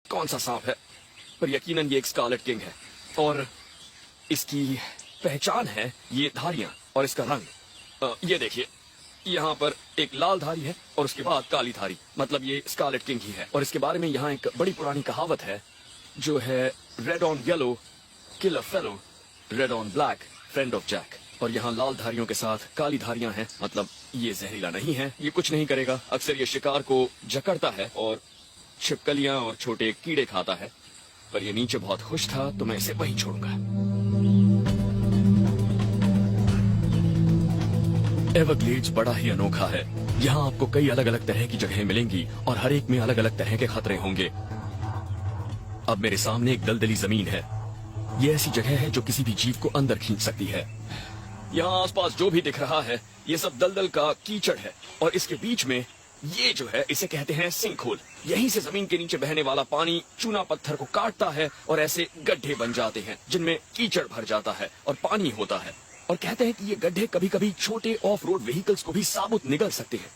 कौन सा सांप है, पर यकीनन ये एक स्कारलेट किंग है। और इसकी पहचान है ये धारियां और इसका रंग। ये देखिए, यहाँ पर एक लाल धारी है और उसके बाद काली धारी, मतलब ये स्कारलेट किंग ही है। और इसके बारे में यहाँ एक बड़ी पुरानी कहावत है जो है red on yellow kill a fellow, red on black friend of Jack. और यहाँ लाल धारियों के साथ काली धारियां हैं, मतलब ये जहरीला नहीं है, ये कुछ नहीं करेगा। अक्सर ये शिकार को जकड़ता है और छिपकलियां और छोटे कीड़े खाता है। पर ये नीचे बहुत खुश था तो मैं इसे वहीं छोड़ूंगा। एवरग्लेड्स बड़ा ही अनोखा है। यहाँ आपको कई अलग अलग तरह की जगहें मिलेंगी और हर एक में अलग अलग तरह के खतरे होंगे। अब मेरे सामने एक दलदली जमीन है। ये ऐसी जगह है जो किसी भी जीव को अंदर खींच सकती है। यहाँ आसपास जो भी दिख रहा है ये सब दलदल का कीचड़ है और इसके बीच में ये जो है इसे कहते हैं सिंक होल। यहीं से जमीन के नीचे बहने वाला पानी चूना पत्थर को काटता है और ऐसे गड्ढे बन जाते हैं जिनमें कीचड़ भर जाता है और पानी होता है। और कहते हैं कि ये गड्ढे कभी कभी छोटे ऑफ रोड व्हीकल्स को भी साबुत निगल सकते हैं।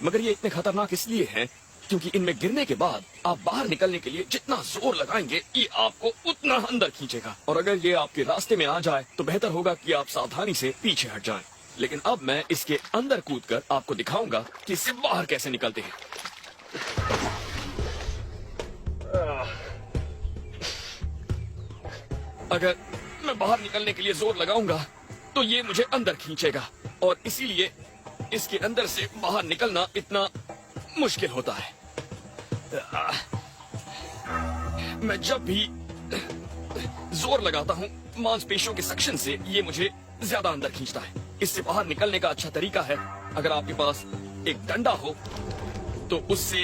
मगर ये इतने खतरनाक इसलिए हैं क्योंकि इनमें गिरने के बाद आप बाहर निकलने के लिए जितना जोर लगाएंगे ये आपको उतना अंदर खींचेगा। और अगर ये आपके रास्ते में आ जाए तो बेहतर होगा कि आप सावधानी से पीछे हट जाएं। लेकिन अब मैं इसके अंदर कूदकर आपको दिखाऊंगा कि इससे बाहर कैसे निकलते हैं। अगर मैं बाहर निकलने के लिए जोर लगाऊंगा तो ये मुझे अंदर खींचेगा और इसीलिए इसके अंदर से बाहर निकलना इतना मुश्किल होता है। मैं जब भी जोर लगाता हूँ मांसपेशियों के सक्शन से ये मुझे ज्यादा अंदर खींचता है। इससे बाहर निकलने का अच्छा तरीका है, अगर आपके पास एक डंडा हो तो उससे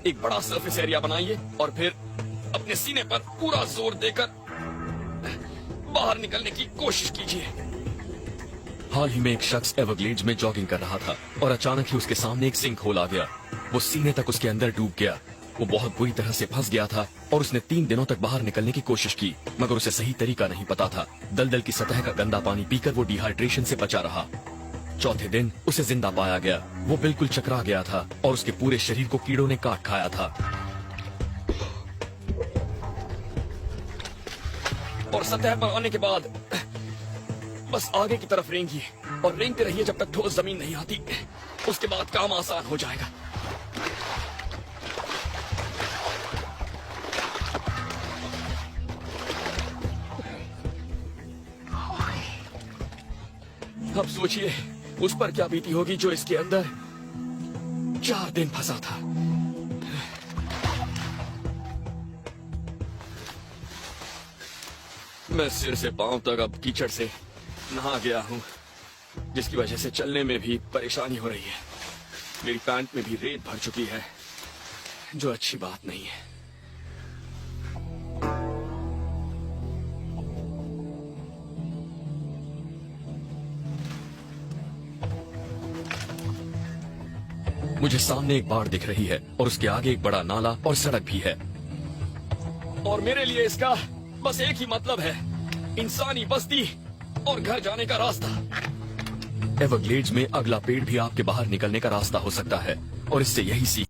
एक बड़ा सरफेस एरिया बनाइए और फिर अपने सीने पर पूरा जोर देकर बाहर निकलने की कोशिश कीजिए। हाल ही में एक शख्स एवरग्लेड्स में जॉगिंग कर रहा था और अचानक ही उसके सामने एक सिंक होल आ गया। वो सीने तक उसके अंदर डूब गया। वो बहुत बुरी तरह से फंस गया था और उसने 3 दिनों तक बाहर निकलने की कोशिश की, मगर उसे सही तरीका नहीं पता था। दलदल की सतह का गंदा पानी पीकर वो डिहाइड्रेशन से बचा रहा। चौथे दिन उसे जिंदा पाया गया। वो बिल्कुल चकरा गया था और उसके पूरे शरीर को कीड़ों ने काट खाया था। और सतह पर आने के बाद बस आगे की तरफ रेंगिए और रेंगते रहिए जब तक ठोस जमीन नहीं आती। उसके बाद काम आसान हो जाएगा। अब सोचिए उस पर क्या बीती होगी जो इसके अंदर 4 दिन फंसा था। मैं सिर से पांव तक अब कीचड़ से नहा गया हूँ, जिसकी वजह से चलने में भी परेशानी हो रही है। मेरी पैंट में भी रेत भर चुकी है, जो अच्छी बात नहीं है। मुझे सामने एक बाड़ दिख रही है और उसके आगे एक बड़ा नाला और सड़क भी है। और मेरे लिए इसका बस एक ही मतलब है, इंसानी बस्ती और घर जाने का रास्ता। एवरग्लेड्स में अगला पेड़ भी आपके बाहर निकलने का रास्ता हो सकता है और इससे यही सीख